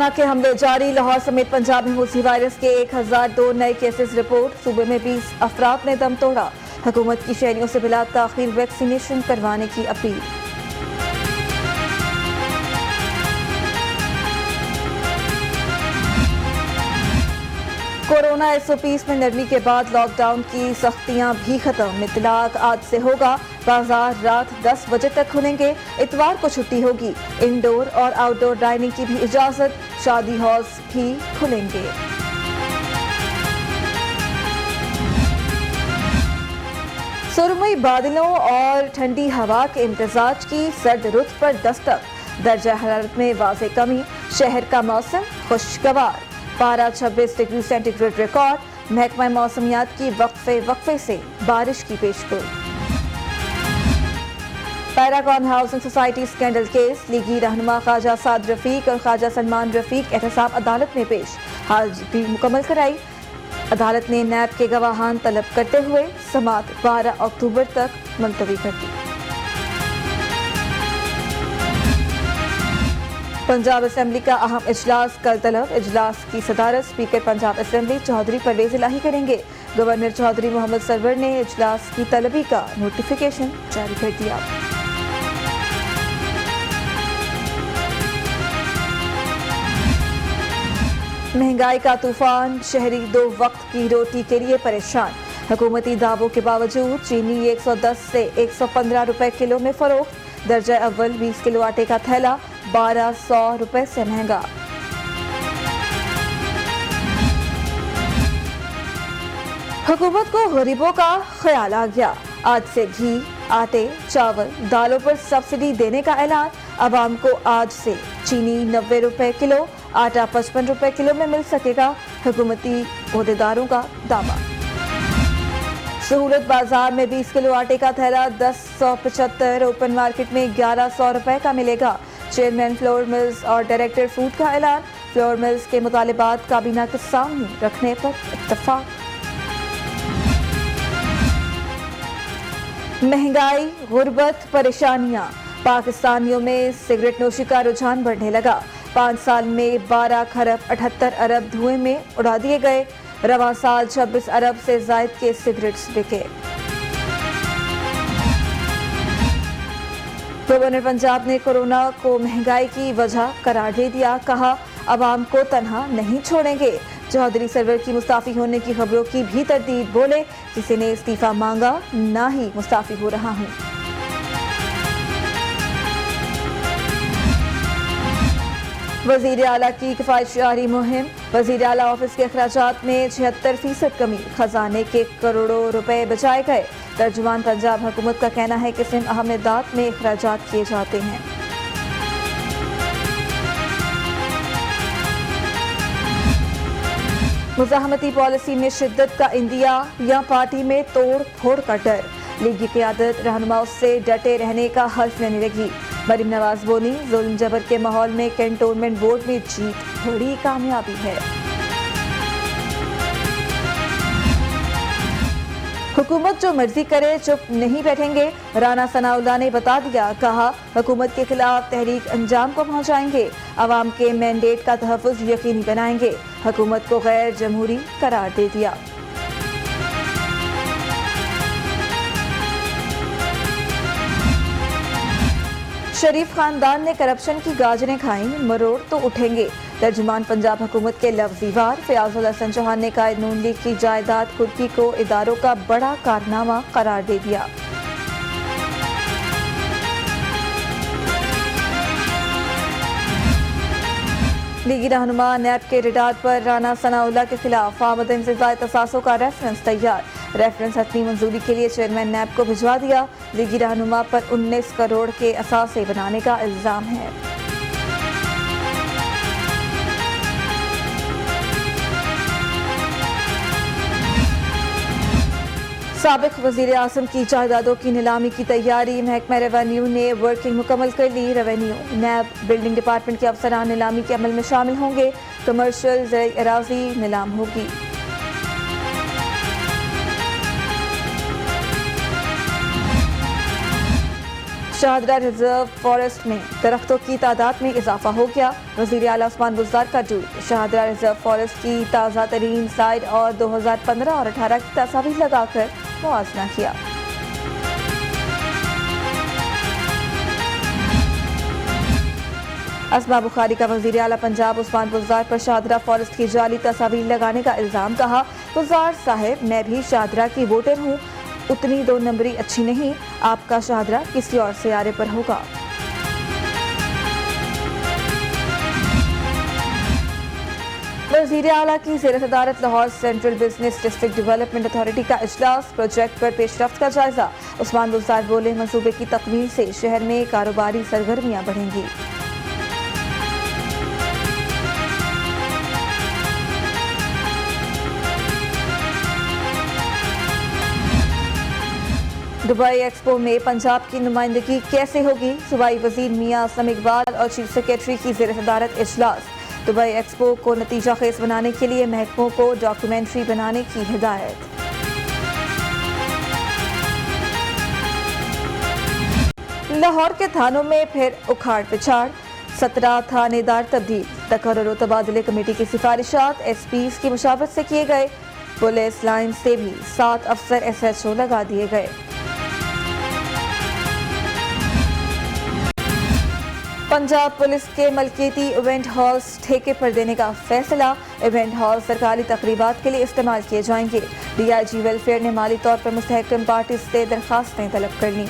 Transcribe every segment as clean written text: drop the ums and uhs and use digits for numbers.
Corona के हमले जारी, लाहौर समेत पंजाब में मूसी वायरस के 1002 नए केसेस रिपोर्ट। सूबे में 20 अफराद ने दम तोड़ा। हुकूमत की शहरियों से बिला ताखीर वैक्सीनेशन करवाने की अपील। कोरोना SOPs में नरमी के बाद लॉकडाउन की सख्तियां भी खत्म। इतलाक आज से होगा। बाजार रात 10 बजे तक खुलेंगे। इतवार को छुट्टी होगी। इंडोर और आउटडोर डाइनिंग की भी इजाजत। शादी हॉल्स भी खुलेंगे। सुरमई बादलों और ठंडी हवा के इम्तिजाज की सर्द रुत पर दस्तक। दर्जा हरारत में वाज़ेह कमी। शहर का मौसम खुशगवार। पारा 26 डिग्री सेंटीग्रेड रिकॉर्ड। महकमा मौसमियात की वक्फे से बारिश की पेशगोई। Paragon housing society scandal case. लीगी रहनुमा ख्वाजा साद रफीक और ख्वाजा सलमान रफीक एहतसाब अदालत में पेश। हाजिरी मुकम्मल कराई। अदालत ने नैब के गवाहान तलब करते हुए समाअत 12 अक्टूबर तक मुलतवी कर दी। पंजाब असेंबली का अहम इजलास कल तलब। इजलास की सदारत स्पीकर पंजाब असेंबली चौधरी परवेज इलाही करेंगे। गवर्नर चौधरी मोहम्मद सरवर ने इजलास की तलबी का नोटिफिकेशन जारी कर दिया। महंगाई का तूफान। शहरी 2 वक्त की रोटी के लिए परेशान। हुकूमती दावों के बावजूद चीनी 110 से 115 रुपए किलो में फरोख्त। दर्जा अव्वल 20 किलो आटे का थैला 1200 रुपए से महंगा। हुकूमत को गरीबों का ख्याल आ गया। आज से घी, आटे, चावल, दालों पर सब्सिडी देने का ऐलान। अवाम को आज से चीनी 90 रुपए किलो, आटा 55 रुपए किलो में मिल सकेगा। हुकूमती ओहदेदारों का दावा। सहूलत बाजार में 20 किलो आटे का थैला 1075, ओपन मार्केट में 1100 रुपए का मिलेगा। चेयरमैन फ्लोर मिल्स और डायरेक्टर फूड का ऐलान। फ्लोर मिल्स के मुतालिबात काबीना के सामने रखने पर इत्तफाक। महंगाई, गुर्बत, परेशानियां। पाकिस्तानियों में सिगरेट नोशी का रुझान बढ़ने लगा। 5 साल में 12 खरब 78 अरब धुएं में उड़ा दिए गए। रवां साल 26 अरब से जायद के सिगरेट्स बिके। गवर्नर पंजाब ने कोरोना को महंगाई की वजह करार दे दिया। कहा, अवाम को तन्हा नहीं छोड़ेंगे। चौधरी सरवर की मुस्ताफी होने की खबरों की भी तरदीद। बोले, किसी ने इस्तीफा मांगा, ना ही मुस्ताफी हो रहा हूं। वजीर आला की किफायतशारी मुहिम। वजीर आला ऑफिस के अखराजात में 76% कमी। खजाने के करोड़ों रुपए बचाए गए। तर्जुमान पंजाब हुकूमत का कहना है कि सिम अहमदात में अखराजात किए जाते हैं। मुज़ाहमती पॉलिसी में शिद्दत का इंदिया या पार्टी में तोड़ फोड़ का डर। लीगी क़यादत रहनुमाओं से डटे रहने का हल्फ लेने लगी। मरीम नवाज बोली, जुल्म जबर के माहौल में कैंटोनमेंट बोर्ड में जीत बड़ी कामयाबी है। हुकूमत जो मर्जी करे, चुप नहीं बैठेंगे। राना सनाउल्लाह ने बता दिया। कहा, हुकूमत के खिलाफ तहरीक अंजाम को पहुंचाएंगे। अवाम के मैंडेट का तहफ़्फ़ुज़ यकीनी बनाएंगे। हुकूमत को गैर जमहूरी करार दे दिया। शरीफ खानदान ने करप्शन की गाजरें खाई, मरोड़ तो उठेंगे। तर्जुमान पंजाब हुकूमत के लफ्ज़ी वार। फयाजुल हसन चौहान ने कायद नून लीग की जायदाद कुर्की को इदारों का बड़ा कारनामा करार दे दिया। लीगी रहनुमा नैब के रिडार पर राना सनाउल्लाह के खिलाफ आमदन से ज़ायद तसासों का रेफरेंस तैयार। रेफरेंस हतमी मंजूरी के लिए चेयरमैन नैब को भिजवा दिया। लीगी रहनुमा पर 19 करोड़ के असासे बनाने का इल्जाम है। साबिक वजीर आज़म की जायदादों की नीलामी की तैयारी। महकमा रेवेन्यू ने वर्किंग मुकम्मल कर ली। रेवेन्यू, नैब, बिल्डिंग डिपार्टमेंट के अफसरान नीलामी के अमल में शामिल होंगे। कमर्शियल ज़राई अराज़ी नीलाम होगी। शाहदरा रिजर्व फॉरेस्ट में दरख्तों की तादाद में इजाफा हो गया। वज़ीर आला उस्मान बुज़दार का ट्वीट। शाहदरा रिजर्व फॉरेस्ट की ताज़ा तरीन साइड और 2015 और 18 की तस्वीर लगाकर मुआवजा किया। अस्मा बुखारी का वज़ीर आला पंजाब उस्मान बुज़दार पर शाहदरा फॉरेस्ट की जाली तस्वीर लगाने का इल्ज़ाम। कहा, बुज़दार साहब, मैं भी शाहदरा की वोटर हूँ, उतनी 2 नंबरी अच्छी नहीं। आपका शाहदरा किसी और सियारे पर होगा। वज़ीर आला की ज़ेर सदारत Lahore central business district development authority का इजलास। प्रोजेक्ट पर पेशरफ्त का जायजा। उस्मान बुज़दार बोले, मंसूबे की तकमील से शहर में कारोबारी सरगर्मियाँ बढ़ेंगी। दुबई एक्सपो में पंजाब की नुमाइंदगी कैसे होगी? सूबाई वजीर मियां असलम इकबाल और चीफ सेक्रेटरी की ज़ेर सदारत इजलास। दुबई एक्सपो को नतीजा खेज बनाने के लिए महकमों को डॉक्यूमेंट्री बनाने की हिदायत। लाहौर के थानों में फिर उखाड़ पिछाड़। 17 थानेदार तब्दील। तकर्रुर और तबादले कमेटी की सिफारिशात एसपीज की मुशावरत से किए गए। पुलिस लाइन से भी 7 अफसर SHO लगा दिए गए। पंजाब पुलिस के मलकियती इवेंट हॉल्स ठेके पर देने का फैसला। इवेंट हॉल सरकारी तकरीबात के लिए इस्तेमाल किए जाएंगे। DIG वेलफेयर ने माली तौर पर मुस्तहकम पार्टी से दरखास्तें तलब कर लीं।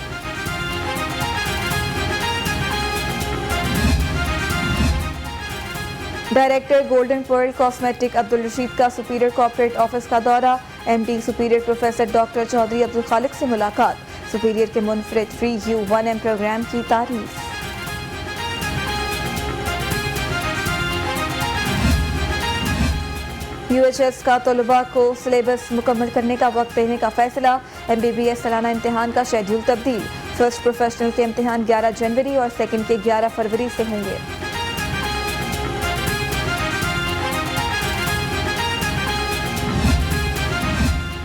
Director golden pearl cosmetic Abdul Rashid का सुपीरियर कॉर्पोरेट ऑफिस का दौरा। MD superior professor doctor Chaudhry Abdul Khaliq से मुलाकात। सुपीरियर के मुनफरिद फ्री U1M प्रोग्राम की तारीफ। UHS का तलबा को सिलेबस मुकम्मल करने का वक्त देने का फैसला। MBBS सालाना इम्तिहान का शेड्यूल तब्दील। फर्स्ट प्रोफेशनल के इम्तिहान 11 जनवरी और सेकंड के 11 फरवरी से होंगे।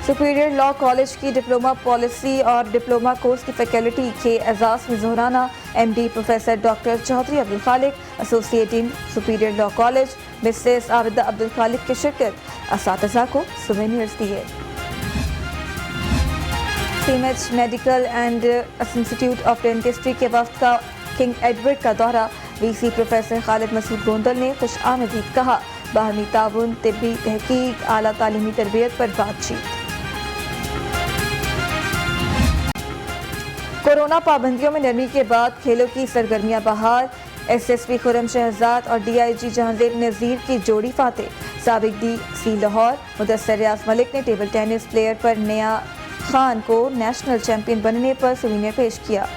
सुपीरियर लॉ कॉलेज की डिप्लोमा पॉलिसी और डिप्लोमा कोर्स की फैकल्टी के एजाज में जोहराना। MD professor doctor Chaudhry Abdul Khaliq, associate dean superior law college Mrs Abida Abdul Khaliq की शिरकत। असातिज़ा को सुवेनियर्स दिए। CMH medical and institute of dentistry के वफ्द का किंग एडवर्ड का दौरा। VC प्रोफेसर खालिद मसूद गोंदल ने खुश आमदीद कहा। बाहमी ताउन, तिब्बी तहकीक, आला तालीमी तरबियत पर बातचीत। कोरोना पाबंदियों में नरमी के बाद खेलों की सरगर्मियां बहाल। SSP खुरम शहजाद और DIG जहांगीर नज़ीर की जोड़ी फाते। साबिक DC लाहौर मुदस्सर रियाज मलिक ने टेबल टेनिस प्लेयर पर नया खान को नेशनल चैंपियन बनने पर सुवीनियर पेश किया।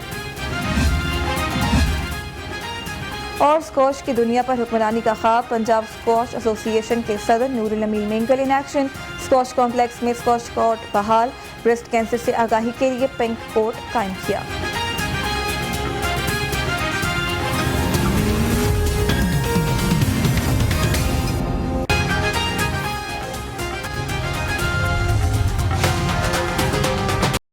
और स्क्वॉश की दुनिया पर हुक्मरानी का ख्वाब। पंजाब स्क्वॉश एसोसिएशन के सदर Noorul Amin Mengal in action. Squash complex में स्क्वॉश कोर्ट बहाल। ब्रेस्ट कैंसर से आगाही के लिए पिंक कोर्ट कायम किया।